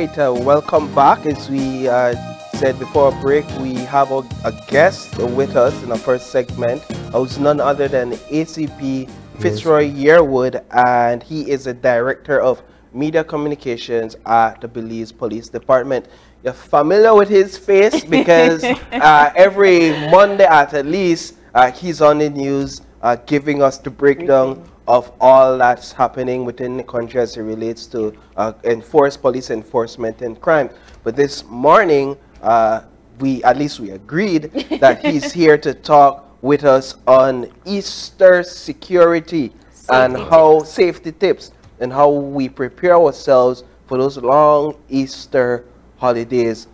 right, welcome back. As we said before a break, we have a guest with us in the first segment, who's none other than ACP Fitzroy Yearwood, and he is a director of media communications at the Belize Police Department. You're familiar with his face because every Monday at least he's on the news giving us the breakdown of all that's happening within the country as it relates to police enforcement and crime. But this morning, we agreed that he's here to talk with us on Easter security and how safety tips and how we prepare ourselves for those long Easter holidays.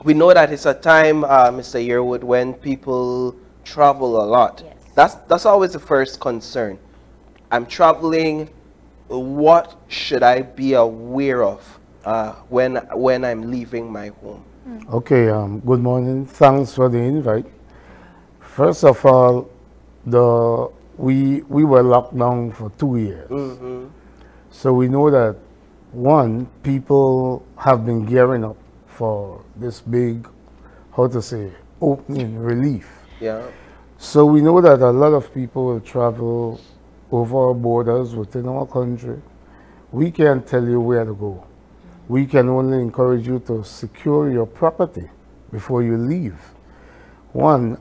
We know that it's a time, Mr. Yearwood, when people travel a lot. Yes. That's always the first concern. I'm traveling. What should I be aware of when I'm leaving my home? Okay. Good morning. Thanks for the invite. First of all, we were locked down for 2 years, so we know that one, people have been gearing up for this big, how to say, opening relief. Yeah. So we know that a lot of people will travel over our borders within our country. We can't tell you where to go. We can only encourage you to secure your property before you leave. One,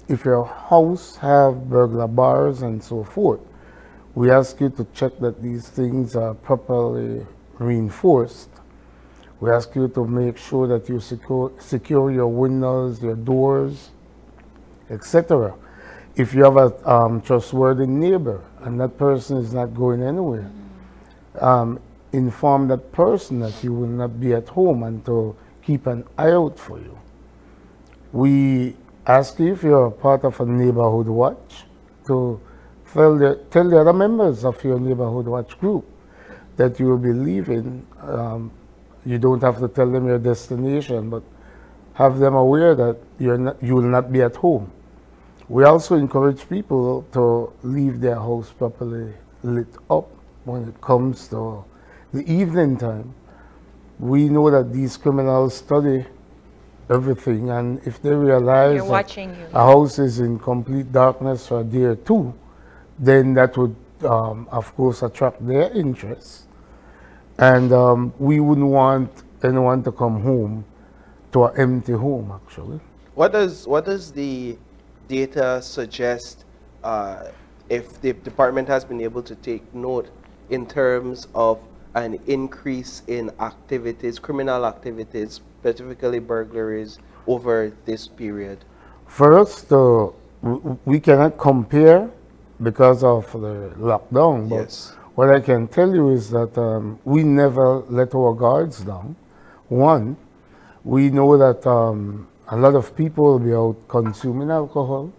if your house have burglar bars and so forth, we ask you to check that these things are properly reinforced. We ask you to make sure that you secure your windows, your doors, etc. If you have a trustworthy neighbor and that person is not going anywhere, inform that person that you will not be at home and to keep an eye out for you. We ask you, if you're part of a neighborhood watch, to tell the other members of your neighborhood watch group that you will be leaving. You don't have to tell them your destination, but have them aware that you will not be at home. We also encourage people to leave their house properly lit up when it comes to the evening time. We know that these criminals study everything, and if they realize that a house is in complete darkness for a day or two, then that would, of course, attract their interest. And we wouldn't want anyone to come home to an empty home, actually. What does the data suggest if the department has been able to take note in terms of an increase in activities, criminal activities, specifically burglaries, over this period? For us, we cannot compare because of the lockdown, but what I can tell you is that we never let our guards down. One, we know that a lot of people will be out consuming alcohol.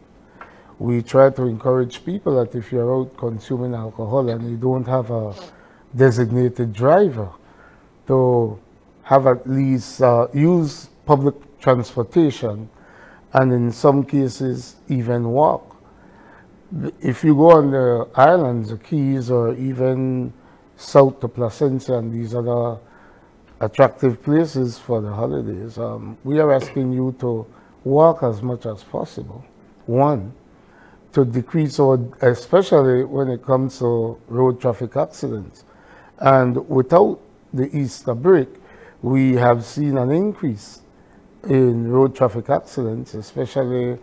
We try to encourage people that if you're out consuming alcohol and you don't have a designated driver, to have at least use public transportation, and in some cases even walk. If you go on the islands, the Keys, or even south to Placencia and these other attractive places for the holidays, we are asking you to walk as much as possible. One, to decrease, especially when it comes to road traffic accidents. And without the Easter break, we have seen an increase in road traffic accidents, especially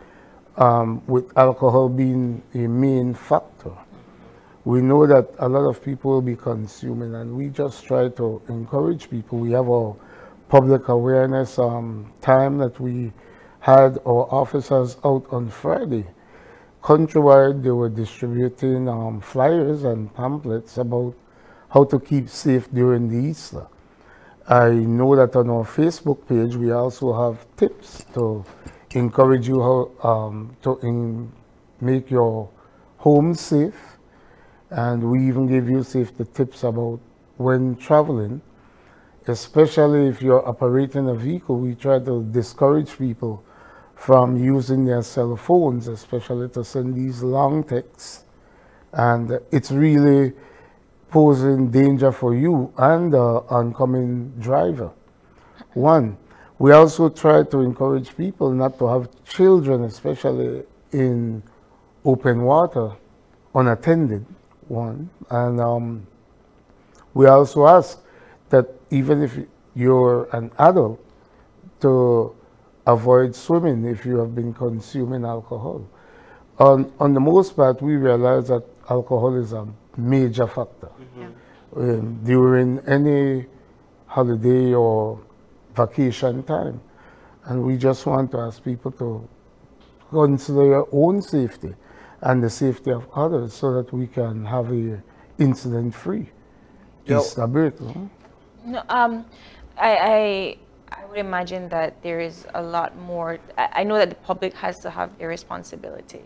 with alcohol being a main factor. We know that a lot of people will be consuming, and we just try to encourage people. We have our public awareness time that we had our officers out on Friday. Countrywide, they were distributing flyers and pamphlets about how to keep safe during the Easter. I know that on our Facebook page, we also have tips to encourage you how to make your home safe. And we even give you safety tips about when traveling, especially if you're operating a vehicle. We try to discourage people from using their cell phones, especially to send these long texts. And it's really posing danger for you and the oncoming driver. One, we also try to encourage people not to have children, especially in open water, unattended, one. And we also ask that even if you're an adult, to avoid swimming if you have been consuming alcohol. On the most part, we realize that alcohol is a major factor. During any holiday or vacation time. And we just want to ask people to consider your own safety and the safety of others so that we can have a incident-free Easter break. No, I would imagine that there is a lot more. I know that the public has to have their responsibility.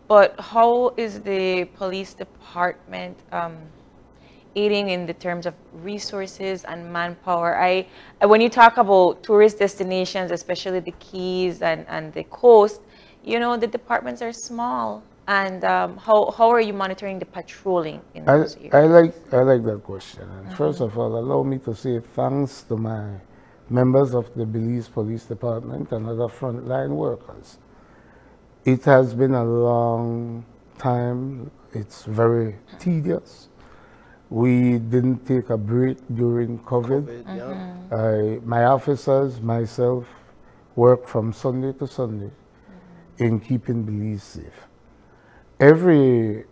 But how is the police department aiding in the terms of resources and manpower? When you talk about tourist destinations, especially the Keys and the coast, you know, the departments are small. And how are you monitoring the patrolling in those areas? I like that question. And first of all, allow me to say thanks to my members of the Belize Police Department and other frontline workers. It has been a long time. It's very tedious. We didn't take a break during COVID. My officers, myself, work from Sunday to Sunday in keeping Belize safe. Every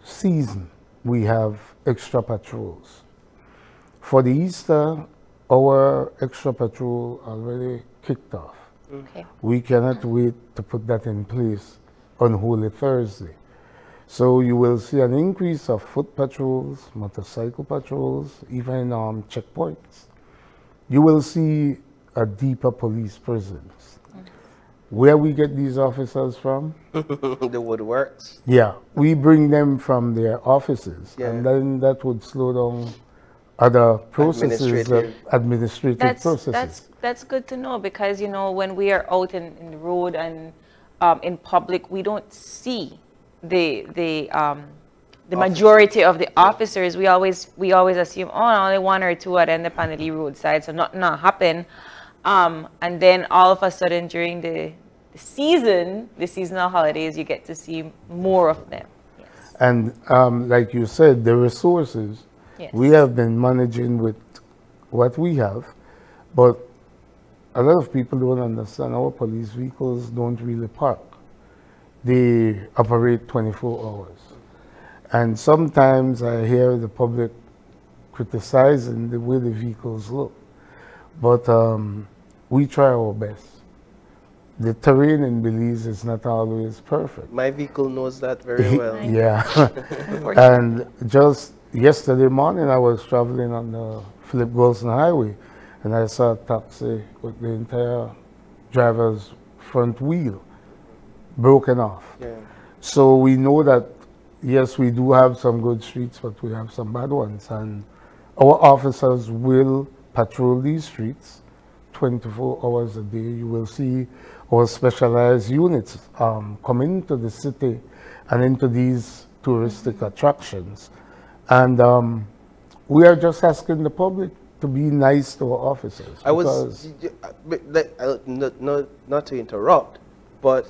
season, we have extra patrols. For the Easter, our extra patrol already kicked off. We cannot wait to put that in place on Holy Thursday. So you will see an increase of foot patrols, motorcycle patrols, even checkpoints. You will see a deeper police presence. Where we get these officers from? The woodworks. Yeah, we bring them from their offices, and then that would slow down other processes, administrative processes. That's good to know, because, you know, when we are out in the road and in public, we don't see the majority of the officers. We always assume, oh, only one or two are end up on the roadside, so not happen. And then all of a sudden during the seasonal holidays, you get to see more of them. Yes. And like you said, the resources, we have been managing with what we have, but a lot of people don't understand our police vehicles don't really park. They operate 24 hours. And sometimes I hear the public criticizing the way the vehicles look. But we try our best. The terrain in Belize is not always perfect. My vehicle knows that very well. Yeah. And just yesterday morning, I was traveling on the Philip Golson Highway, and I saw a taxi with the entire driver's front wheel broken off. So we know that, yes, we do have some good streets, but we have some bad ones. And our officers will patrol these streets 24 hours a day. You will see our specialized units come into the city and into these touristic attractions. And we are just asking the public to be nice to our officers. Not to interrupt, but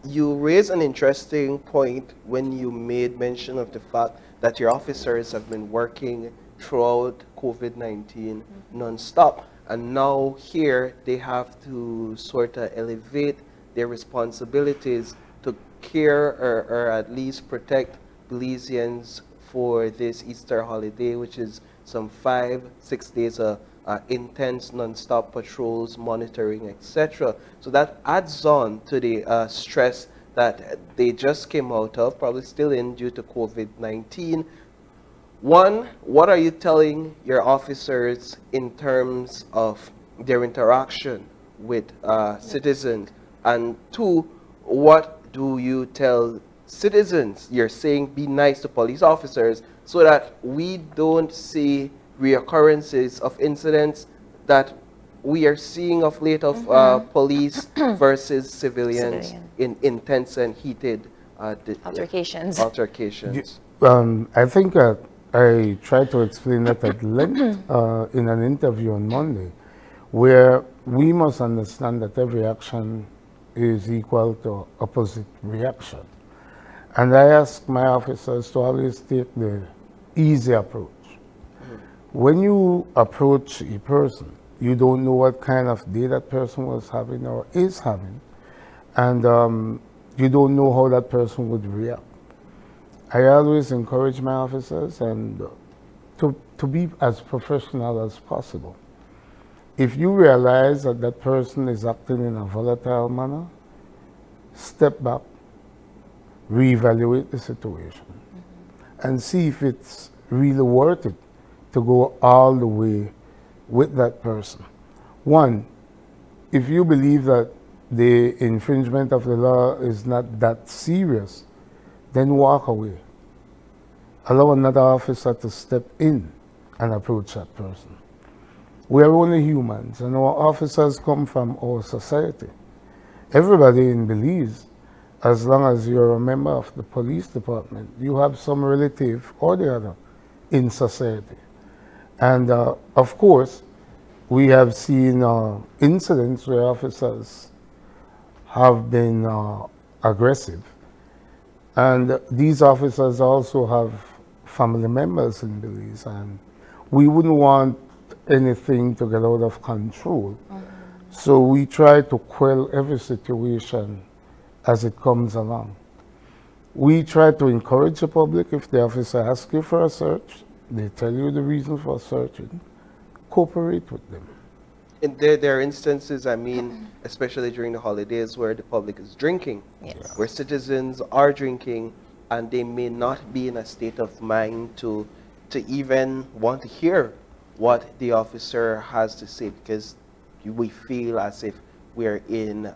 you raised an interesting point when you made mention of the fact that your officers have been working throughout COVID-19 non-stop. And now here they have to sort of elevate their responsibilities to care or at least protect Belizeans for this Easter holiday, which is some 5-6 days of intense non-stop patrols, monitoring, etc. So that adds on to the stress that they just came out of, probably still in due to COVID-19. One, what are you telling your officers in terms of their interaction with citizens? And two, what do you tell citizens? You're saying be nice to police officers so that we don't see reoccurrences of incidents that we are seeing of late of police versus civilians in intense and heated altercations. I think that I tried to explain that at length in an interview on Monday, where we must understand that every action is equal to opposite reaction. And I ask my officers to always take the easy approach. When you approach a person, you don't know what kind of day that person was having or is having, and you don't know how that person would react. I always encourage my officers and to be as professional as possible. If you realize that that person is acting in a volatile manner, step back, reevaluate the situation, and see if it's really worth it to go all the way with that person. One, if you believe that the infringement of the law is not that serious, then walk away. Allow another officer to step in and approach that person. We are only humans, and our officers come from our society. Everybody in Belize, as long as you're a member of the police department, you have some relative or the other in society. And of course, we have seen incidents where officers have been aggressive. And these officers also have family members in Belize, and we wouldn't want anything to get out of control. So we try to quell every situation as it comes along. We try to encourage the public. If the officer asks you for a search, they tell you the reason for searching, cooperate with them. And there are instances, I mean, especially during the holidays where the public is drinking, where citizens are drinking, and they may not be in a state of mind to even want to hear what the officer has to say, because we feel as if we're in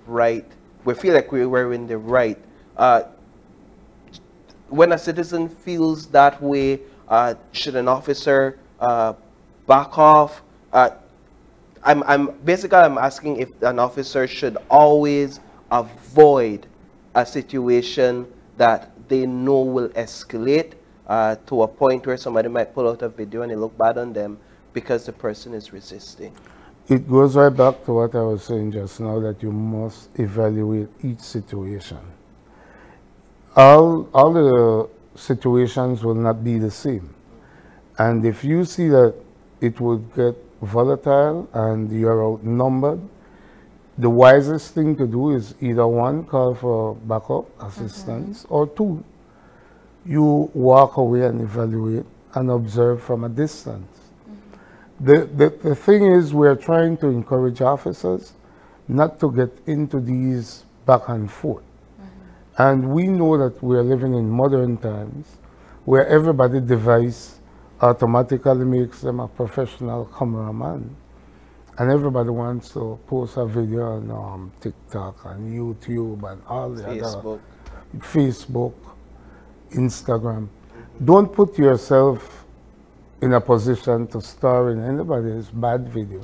right, we feel like we're in the right. When a citizen feels that way, should an officer back off? I'm asking if an officer should always avoid a situation that they know will escalate to a point where somebody might pull out a video and it look bad on them because the person is resisting. It goes right back to what I was saying just now, that you must evaluate each situation. All the situations will not be the same. And if you see that it would get volatile and you're outnumbered, the wisest thing to do is either one, call for backup assistance, or two, you walk away and evaluate and observe from a distance. The thing is, we're trying to encourage officers not to get into these back and forth. And we know that we're living in modern times where everybody device automatically makes them a professional cameraman. And everybody wants to post a video on TikTok and YouTube and all the other, Facebook, Instagram. Don't put yourself in a position to star in anybody's bad video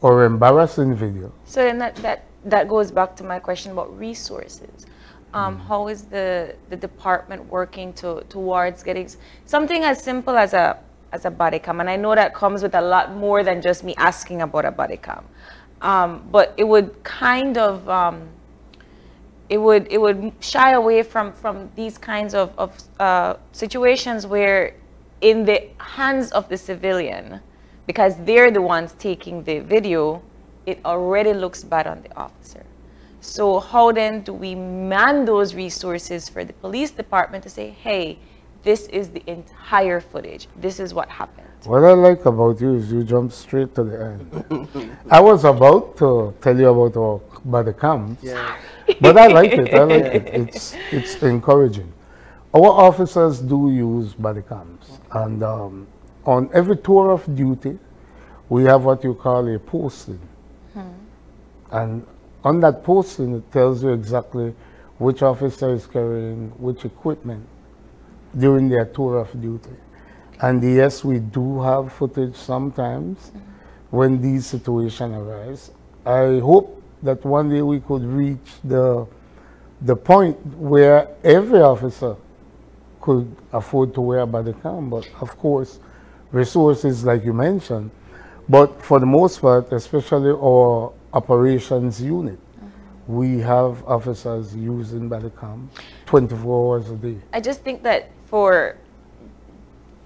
or embarrassing video. So then that goes back to my question about resources. How is the department working towards getting something as simple as a body cam? And I know that comes with a lot more than just me asking about a body cam. But it would kind of it would shy away from these kinds of situations where, in the hands of the civilian, because they're the ones taking the video, it already looks bad on the officer. So how then do we man those resources for the police department to say, hey, this is the entire footage, this is what happened? What I like about you is you jump straight to the end. I was about to tell you about our body cams, but I like it. I like it. It's encouraging. Our officers do use body cams, and on every tour of duty, we have what you call a posting. And on that posting, it tells you exactly which officer is carrying which equipment during their tour of duty. And yes, we do have footage sometimes when these situations arise. I hope that one day we could reach the point where every officer could afford to wear a body cam, but of course, resources like you mentioned. But for the most part, especially our operations unit, we have officers using body cam 24 hours a day. I just think that for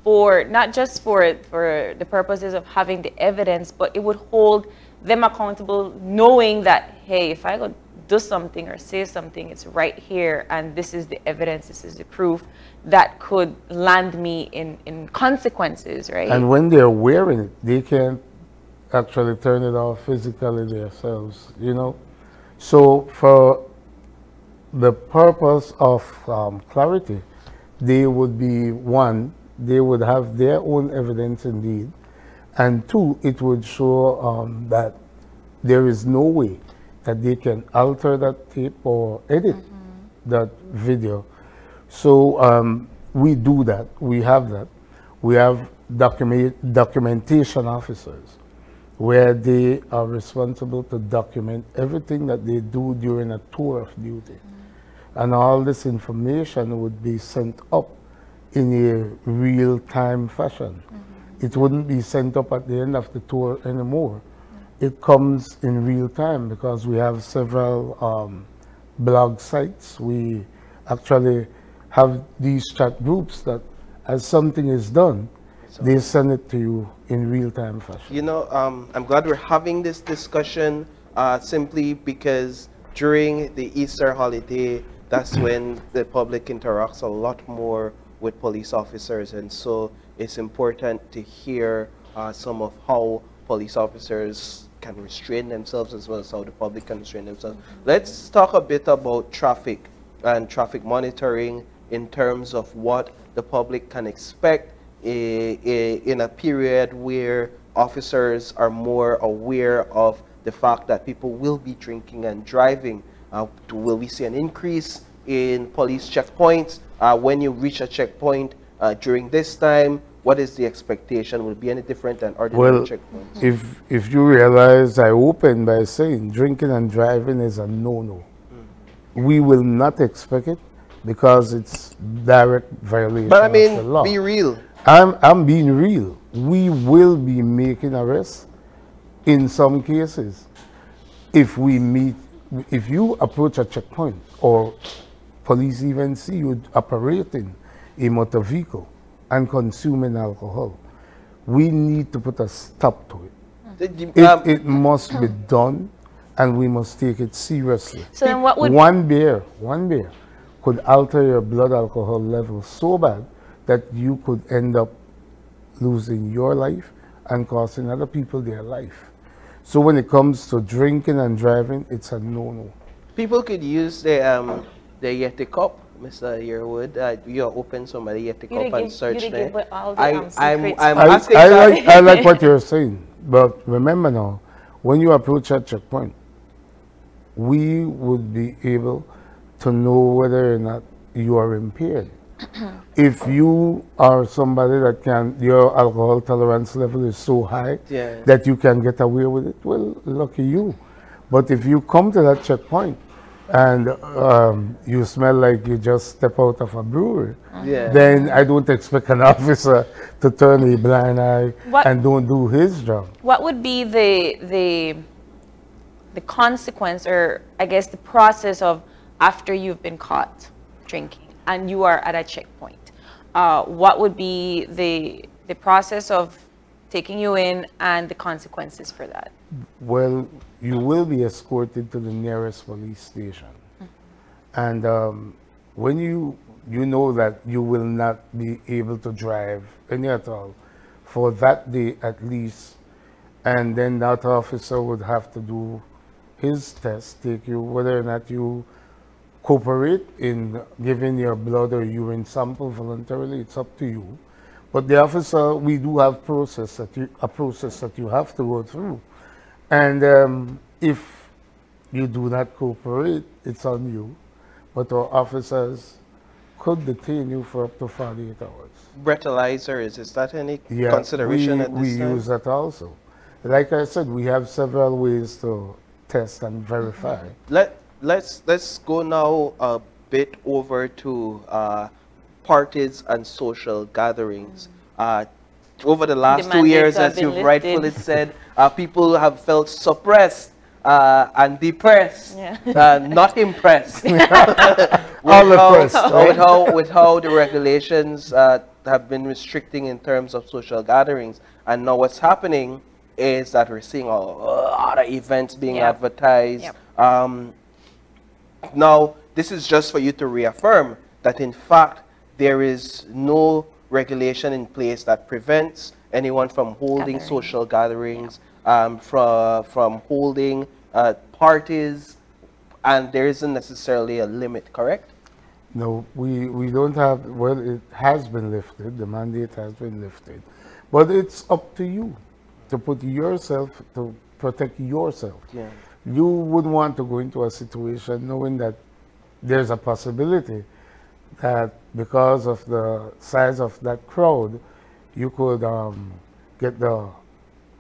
not just for the purposes of having the evidence, but it would hold them accountable, knowing that, hey, if I go do something or say something, it's right here, and this is the evidence, this is the proof that could land me in consequences, right? And when they're wearing it, they can't actually turn it off physically themselves, you know. So for the purpose of clarity, they would be, one, they would have their own evidence indeed, and two, it would show that there is no way that they can alter that tape or edit that video. So we do that, we have that. We have documentation officers where they are responsible to document everything that they do during a tour of duty. And all this information would be sent up in a real-time fashion. It wouldn't be sent up at the end of the tour anymore. It comes in real time because we have several blog sites. We actually have these chat groups that as something is done, they send it to you in real-time fashion. You know, I'm glad we're having this discussion simply because during the Easter holiday, that's when the public interacts a lot more with police officers, and so it's important to hear some of how police officers can restrain themselves as well as how the public can restrain themselves. Let's talk a bit about traffic and traffic monitoring in terms of what the public can expect in a period where officers are more aware of the fact that people will be drinking and driving. Will we see an increase in police checkpoints? When you reach a checkpoint during this time, what is the expectation? Will it be any different than ordinary checkpoints? If you realize, I opened by saying drinking and driving is a no-no. We will not expect it because it's direct violation But I of the mean, law. be real. I'm being real. We will be making arrests in some cases. If you approach a checkpoint or police even see you operating a motor vehicle and consuming alcohol, we need to put a stop to it. It must be done, and we must take it seriously. So then what would... One beer could alter your blood alcohol level so bad that you could end up losing your life and costing other people their life. So when it comes to drinking and driving, it's a no-no. People could use the Yeti cup, Mr. Yearwood. You open somebody Yeti cup and search there. I like what you're saying, but remember now, when you approach a checkpoint, we would be able to know whether or not you are impaired. If you are somebody that your alcohol tolerance level is so high that you can get away with it, well, lucky you. But if you come to that checkpoint and you smell like you just step out of a brewery, then I don't expect an officer to turn a blind eye and don't do his job. What would be the consequence, or I guess the process of after you've been caught drinking and you are at a checkpoint? What would be the process of taking you in and the consequences for that? Well, you will be escorted to the nearest police station. And when you know that you will not be able to drive any at all for that day at least, and then that officer would have to do his test, take you, whether or not you cooperate in giving your blood or urine sample voluntarily, it's up to you. But the officer, we do have a process that you have to go through. And if you do not cooperate, it's on you. But our officers could detain you for up to 48 hours. Breathalyzer, is that any consideration at this time? We use that also. Like I said, we have several ways to test and verify. Let's go now a bit over to parties and social gatherings. Over the last The 2 years, mandates have as been you've lifted. rightfully said, people have felt suppressed and depressed, not impressed All oppressed, right? with how the regulations have been restricting in terms of social gatherings. And now what's happening is that we're seeing a lot of events being advertised. Now, this is just for you to reaffirm that, in fact, there is no regulation in place that prevents anyone from holding social gatherings, from holding parties, and there isn't necessarily a limit, correct? No, we don't have, well, it has been lifted, the mandate has been lifted, but it's up to you to put yourself, to protect yourself. Yeah. You wouldn't want to go into a situation knowing that there's a possibility that because of the size of that crowd, you could get the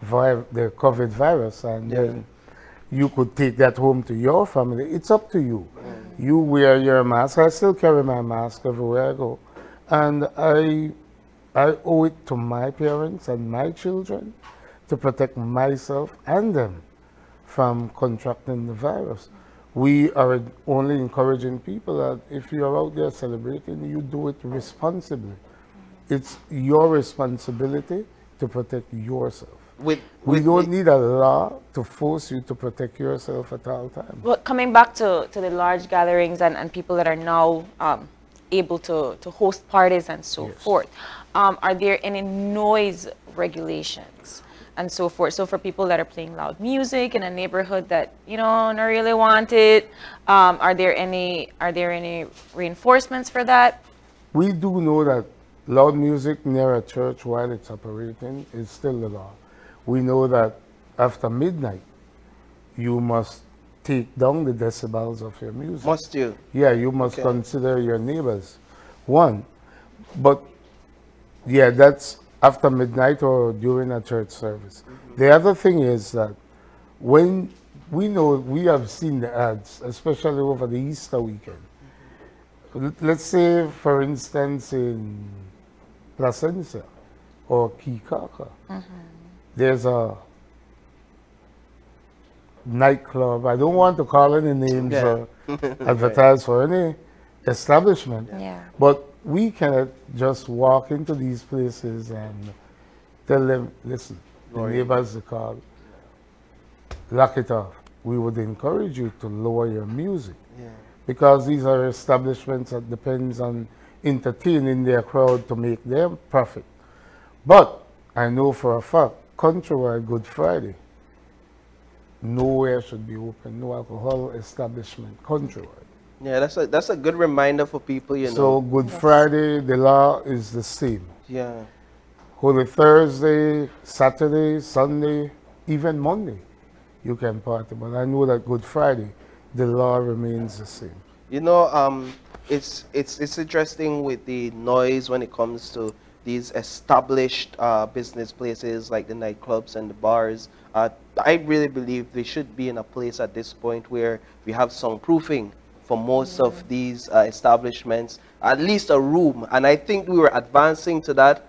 COVID virus, and then you could take that home to your family. It's up to you. You wear your mask. I still carry my mask everywhere I go. And I owe it to my parents and my children to protect myself and them from contracting the virus. We are only encouraging people that if you're out there celebrating, you do it responsibly. It's your responsibility to protect yourself. We don't need a law to force you to protect yourself at all times. Well, coming back to the large gatherings and people that are now able to host parties and so forth, are there any noise regulations and so forth? So for people that are playing loud music in a neighborhood that, you know, don't really want it, are there any reinforcements for that? We do know that loud music near a church while it's operating is still the law. We know that after midnight, you must take down the decibels of your music. Must you? Yeah, you must consider your neighbors. One, but yeah, that's after midnight or during a church service. The other thing is that when we have seen the ads, especially over the Easter weekend. Let's say, for instance, in Placencia or Kikaka, there's a nightclub. I don't want to call any names or advertise for any establishment, but we cannot just walk into these places and tell them, listen, the neighbors call, lock it off. We would encourage you to lower your music because these are establishments that depends on entertaining their crowd to make their profit. But I know for a fact, countrywide Good Friday, nowhere should be open, no alcohol establishment countrywide. Yeah, that's a good reminder for people, you know. So Good Friday, the law is the same. Yeah. Holy Thursday, Saturday, Sunday, even Monday, you can party. But I know that Good Friday, the law remains the same. You know, it's interesting with the noise when it comes to these established business places like the nightclubs and the bars. I really believe they should be in a place at this point where we have soundproofing for most of these establishments, at least a room. And I think we were advancing to that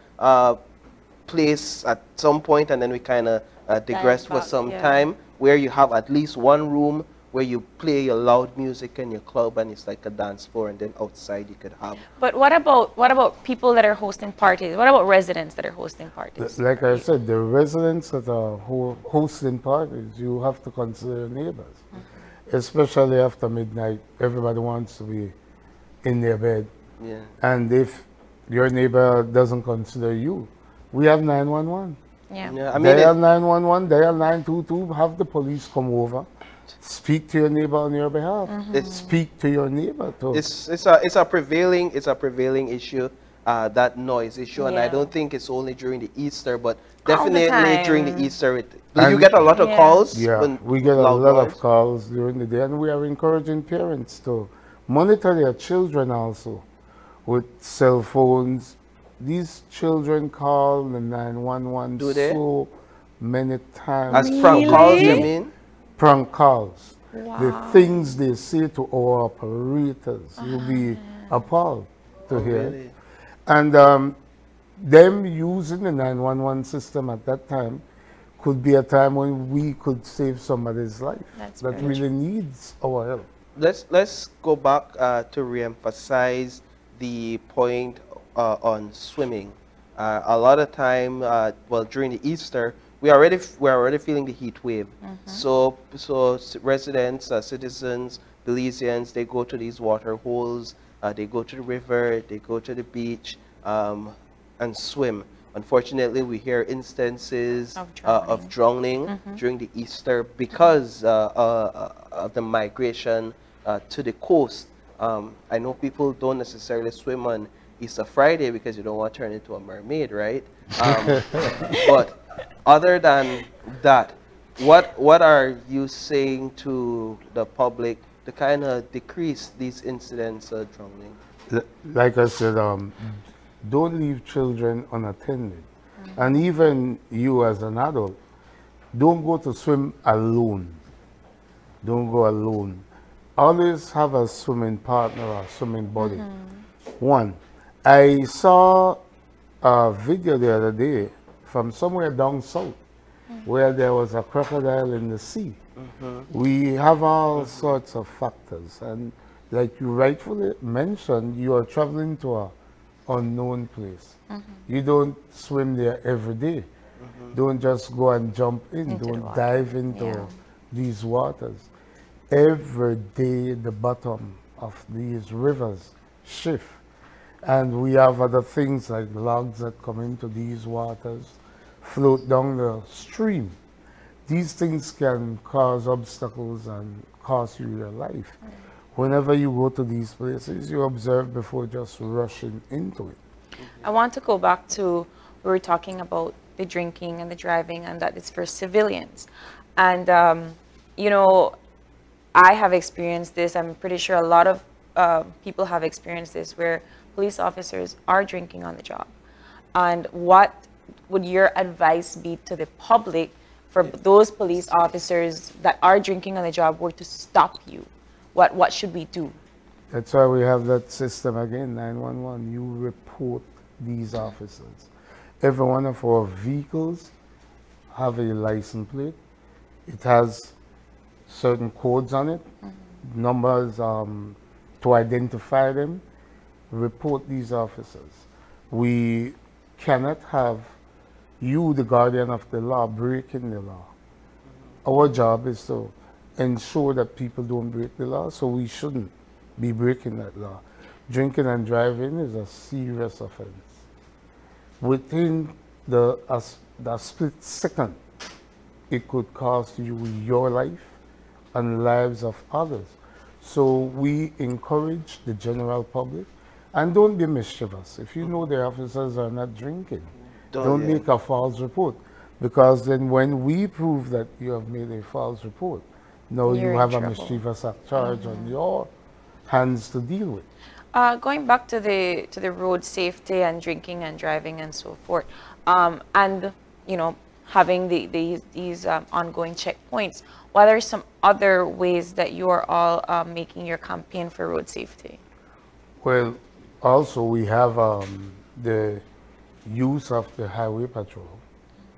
place at some point, and then we kind of digressed for some time, where you have at least one room where you play your loud music in your club, and it's like a dance floor, and then outside you could have. But what about people that are hosting parties? What about residents that are hosting parties? Like I said, the residents that are hosting parties, you have to consider your neighbors. Especially after midnight, everybody wants to be in their bed. Yeah. And if your neighbor doesn't consider you, we have 911. Yeah. I mean, dial 911, dial 922, have the police come over. Speak to your neighbor on your behalf. Speak to your neighbor too. It's a prevailing issue, that noise issue, and I don't think it's only during the Easter, but definitely during the Easter. Do you get a lot of calls? Yeah, we get a lot of calls during the day, and we are encouraging parents to monitor their children also with cell phones. These children call the 911 so many times. As prank calls, you mean? Prank calls. Wow. The things they say to our operators, you'll be appalled to hear. Really? And them using the 911 system at that time could be a time when we could save somebody's life that really needs our help. Let's go back to re-emphasize the point on swimming. A lot of time, well, during the Easter, we're already feeling the heat wave. So residents, citizens, Belizeans, they go to these water holes, they go to the river, they go to the beach, and swim. Unfortunately, we hear instances of drowning during the Easter because of the migration to the coast. I know people don't necessarily swim on Easter Friday because you don't want to turn into a mermaid, right? But other than that, what are you saying to the public to kind of decrease these incidents of drowning? Like I said, don't leave children unattended. And even you as an adult, don't go to swim alone. Don't go alone. Always have a swimming partner or swimming buddy. One, I saw a video the other day from somewhere down south where there was a crocodile in the sea. We have all sorts of factors, and like you rightfully mentioned, you are traveling to a unknown place. You don't swim there every day. Don't just go and jump in. Don't dive into these waters. Every day the bottom of these rivers shift, and we have other things like logs that come into these waters, float down the stream. These things can cause obstacles and cost you your life. Whenever you go to these places, you observe before just rushing into it. I want to go back to, we were talking about the drinking and the driving, and that it's for civilians. And, you know, I have experienced this. I'm pretty sure a lot of people have experienced this, where police officers are drinking on the job. And what would your advice be to the public for those police officers that are drinking on the job, were to stop you? What should we do? That's why we have that system again, 911. You report these officers. Every one of our vehicles have a license plate. It has certain codes on it, numbers to identify them. Report these officers. We cannot have you, the guardian of the law, breaking the law. Our job is to ensure that people don't break the law, so we shouldn't be breaking that law. Drinking and driving is a serious offense. Within the split second, it could cost you your life and lives of others. So we encourage the general public, and don't be mischievous. If you know the officers are not drinking, don't make a false report, because then when we prove that you have made a false report, now you have a mischievous act charge on your hands to deal with. Going back to the road safety and drinking and driving and so forth, and you know, having these ongoing checkpoints, what are some other ways that you are all making your campaign for road safety? Well, also we have the use of the highway patrol,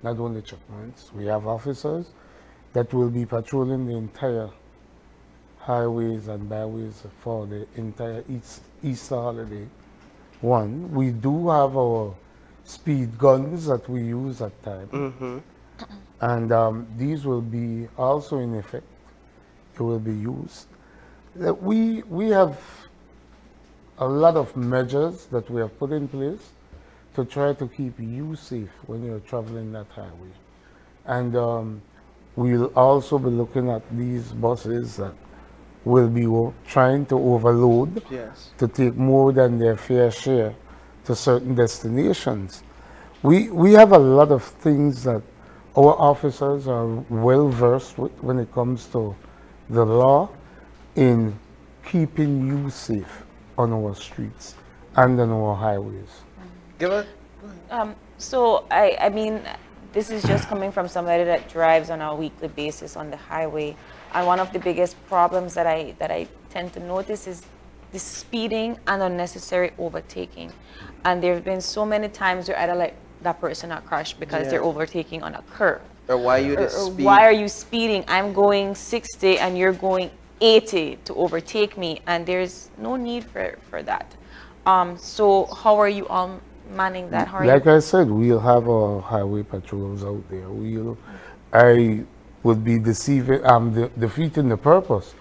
not only checkpoints. We have officers that will be patrolling the entire highways and byways for the entire Easter holiday. One, we do have our speed guns that we use at times, and these will be also in effect. They will be used. We have a lot of measures that we have put in place to try to keep you safe when you're traveling that highway. And we'll also be looking at these buses that will be trying to overload to take more than their fair share to certain destinations. We have a lot of things that our officers are well versed with when it comes to the law in keeping you safe on our streets and on our highways. So I mean, this is just coming from somebody that drives on a weekly basis on the highway, and one of the biggest problems that I tend to notice is the speeding and unnecessary overtaking. And there have been so many times where either like that person not crashed because they're overtaking on a curve. Or why you speed? Why are you speeding? I'm going 60 and you're going 80 to overtake me, and there's no need for that. So how are you all manning that? How are like you? I said, we'll have our highway patrols out there. I would be deceiving, defeating the purpose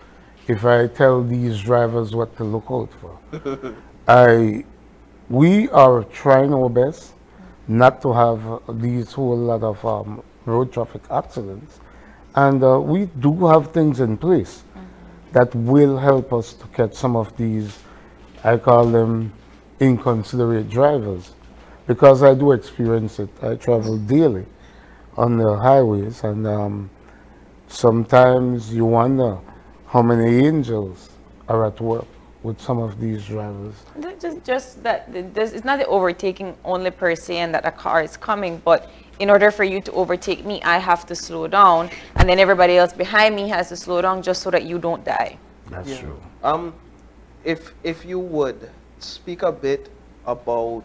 if I tell these drivers what to look out for. We are trying our best not to have these whole lot of road traffic accidents, and we do have things in place that will help us to catch some of these, I call them inconsiderate drivers, because I do experience it. I travel daily on the highways, and sometimes you wonder how many angels are at work with some of these drivers. Just that it's not the overtaking only per se and that a car is coming, but in order for you to overtake me, I have to slow down, and then everybody else behind me has to slow down just so that you don't die. That's true. If you would speak a bit about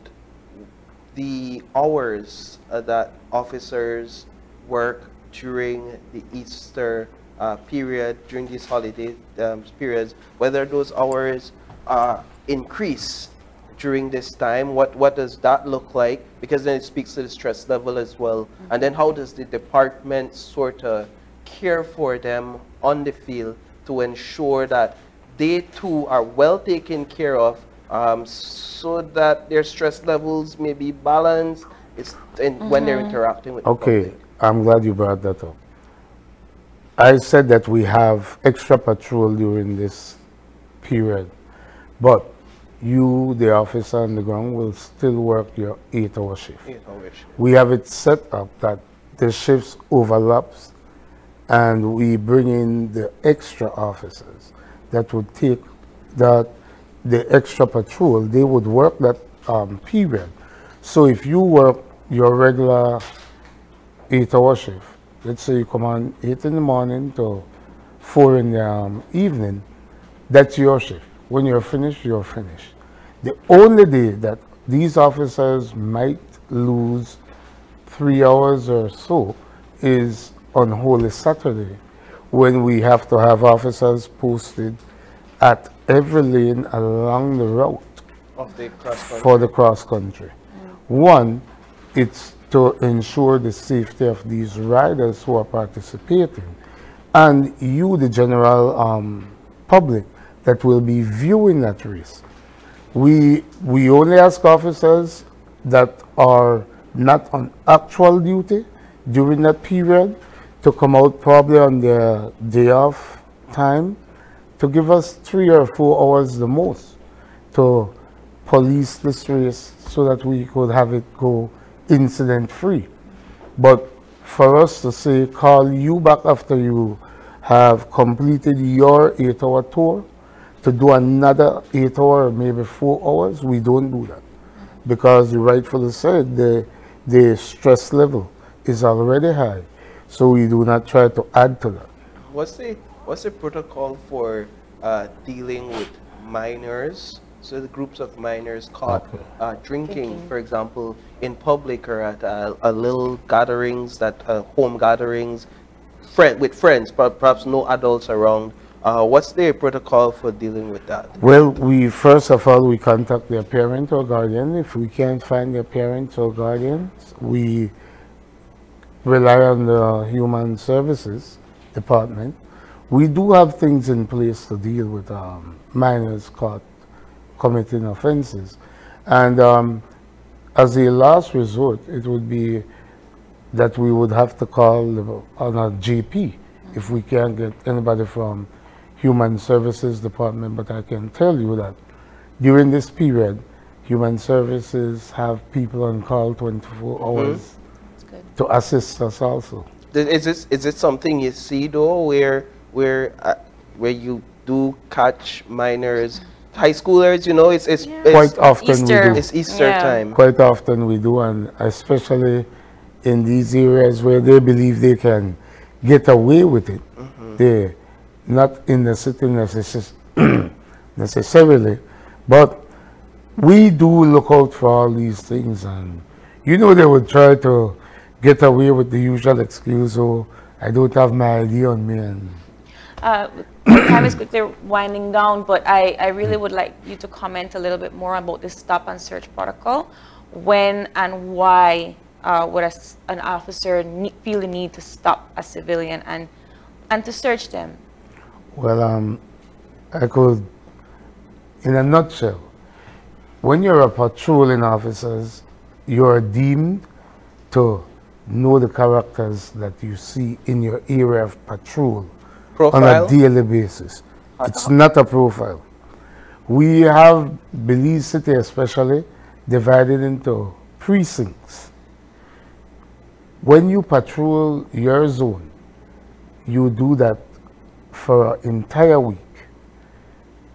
the hours that officers work during the Easter period, during these holiday periods, whether those hours increase during this time, what does that look like? Because then it speaks to the stress level as well. And then how does the department sort of care for them on the field to ensure that they too are well taken care of, so that their stress levels may be balanced when they're interacting with the public? I'm glad you brought that up. I said that we have extra patrol during this period, but you, the officer on the ground, will still work your 8-hour shift. We have it set up that the shifts overlaps, and we bring in the extra officers that would take the extra patrol. They would work that period. So if you work your regular 8-hour shift, let's say you come on 8 in the morning to 4 in the evening, that's your shift. When you're finished, you're finished. The only day that these officers might lose 3 hours or so is on Holy Saturday, when we have to have officers posted at every lane along the route of the cross-country. For the cross-country. One, it's to ensure the safety of these riders who are participating, and you, the general public that will be viewing that race. We only ask officers that are not on actual duty during that period to come out probably on their day off time to give us 3 or 4 hours the most to police this race so that we could have it go incident free. But for us to say, call you back after you have completed your 8-hour tour to do another 8 hour, maybe 4 hours, we don't do that. Because you rightfully said, the stress level is already high. So we do not try to add to that. What's the protocol for dealing with minors? So the groups of minors caught drinking, for example, in public or at little gatherings, home gatherings, with friends, but perhaps no adults around. What's the protocol for dealing with that? Well, first of all, we contact their parent or guardian. If we can't find their parents or guardians, we rely on the Human Services Department. We do have things in place to deal with minors caught committing offenses. And as a last resort, it would be that we would have to call on a GP if we can't get anybody from Human Services Department. But I can tell you that during this period, Human Services have people on call 24 hours to assist us also. Is it something you see though, where you do catch minors, high schoolers? You know, it's quite often Easter. we do. It's Easter time. Quite often we do, and especially in these areas where they believe they can get away with it. They're not in the city necessarily, necessarily, but we do look out for all these things, and you know they would try to get away with the usual excuse, oh, I don't have my ID on me. And time is quickly winding down, but I really would like you to comment a little bit more about the stop and search protocol. When and why would an officer feel the need to stop a civilian and to search them? Well, I could, in a nutshell, when you're a patrolling officers, you're deemed to know the characters that you see in your area of patrol on a daily basis. It's not a profile. We have Belize City especially divided into precincts. When you patrol your zone, you do that for an entire week.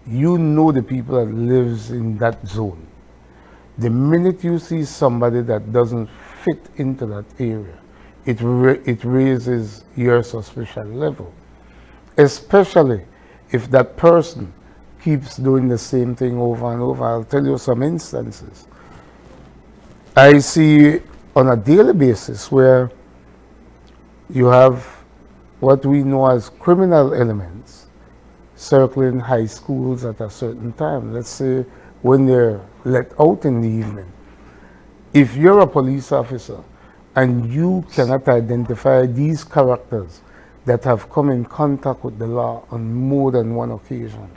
You know the people that lives in that zone. The minute you see somebody that doesn't fit into that area, it raises your suspicion level. Especially if that person keeps doing the same thing over and over. I'll tell you some instances. I see on a daily basis where you have what we know as criminal elements circling high schools at a certain time. Let's say when they're let out in the evening. If you're a police officer and you cannot identify these characters that have come in contact with the law on more than one occasion,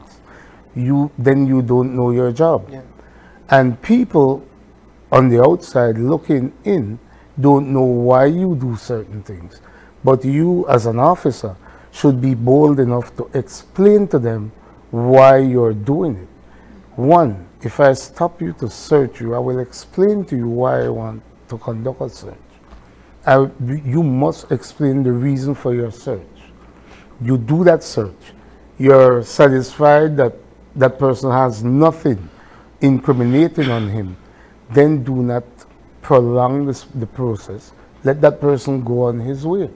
then you don't know your job. Yeah. And people on the outside looking in don't know why you do certain things. But you as an officer should be bold enough to explain to them why you're doing it. One, if I stop you to search you, I will explain to you why I want to conduct a search. You must explain the reason for your search. You do that search. You're satisfied that that person has nothing incriminating on him. Then do not prolong the process. Let that person go on his way.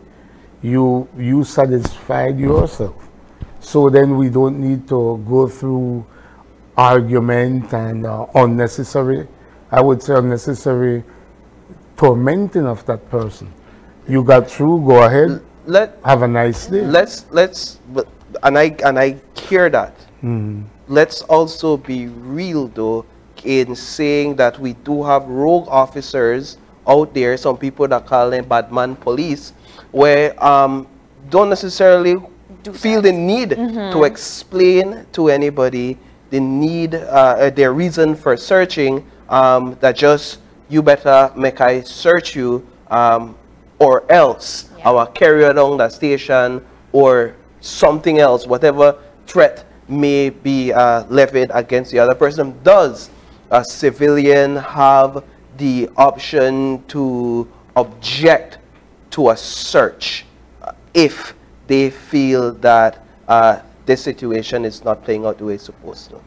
You satisfied yourself. So then we don't need to go through argument and unnecessary, I would say unnecessary tormenting of that person. You got through, go ahead, have a nice day. And I hear that. Let's also be real though in saying that we do have rogue officers out there, some people that call them badman police, where don't necessarily feel the need to explain to anybody the need, their reason for searching, that just, you better make I search you, or else I will carry you down the station, or something else, whatever threat may be levied against the other person. Does a civilian have the option to object to a search if they feel that this situation is not playing out the way it's supposed to?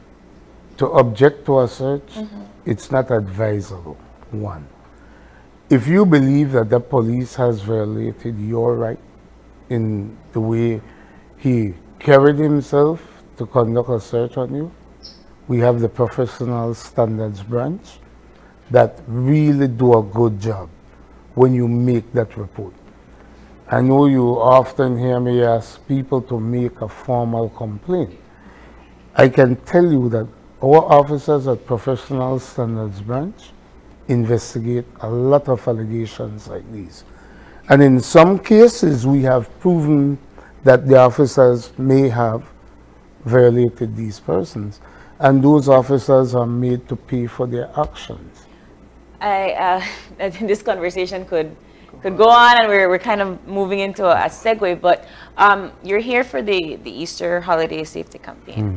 To object to a search, it's not advisable, one. If you believe that the police has violated your right in the way he carried himself to conduct a search on you, we have the professional standards branch that really do a good job when you make that report. I know you often hear me ask people to make a formal complaint. I can tell you that our officers at Professional Standards Branch investigate a lot of allegations like these. And in some cases, we have proven that the officers may have violated these persons. And those officers are made to pay for their actions. I think this conversation could go on, and we're kind of moving into a segue, but you're here for the Easter holiday safety campaign.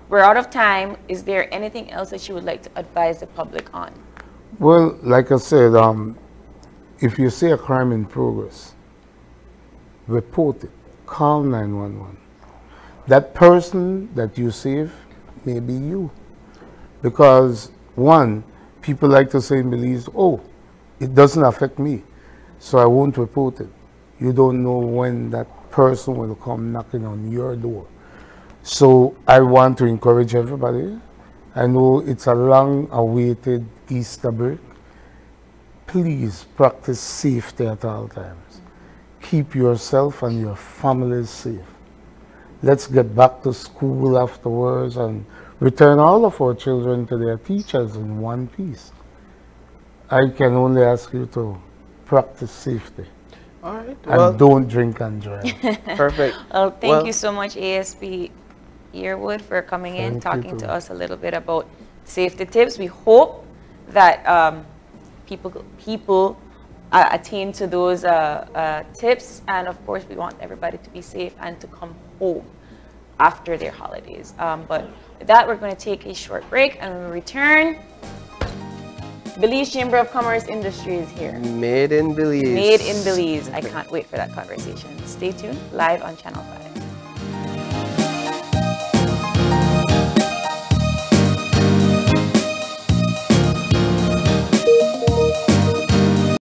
We're out of time. Is there anything else that you would like to advise the public on? Well, like I said, if you see a crime in progress, report it. Call 911. That person that you save may be you. Because, one, people like to say in Belize, oh, it doesn't affect me, so I won't report it. You don't know when that person will come knocking on your door. So I want to encourage everybody. I know it's a long-awaited Easter break. Please practice safety at all times. Keep yourself and your families safe. Let's get back to school afterwards and return all of our children to their teachers in one piece. I can only ask you to practice safety. All right. And don't drink and drive. Perfect. Well, thank you so much, ASP Yearwood, for coming in, talking to us a little bit about safety tips. We hope that people attain to those tips, and of course we want everybody to be safe and to come home after their holidays. But with that, we're going to take a short break, and when we return, Belize Chamber of Commerce Industry is here. Made in Belize. Made in Belize. I can't wait for that conversation. Stay tuned, live on Channel 5.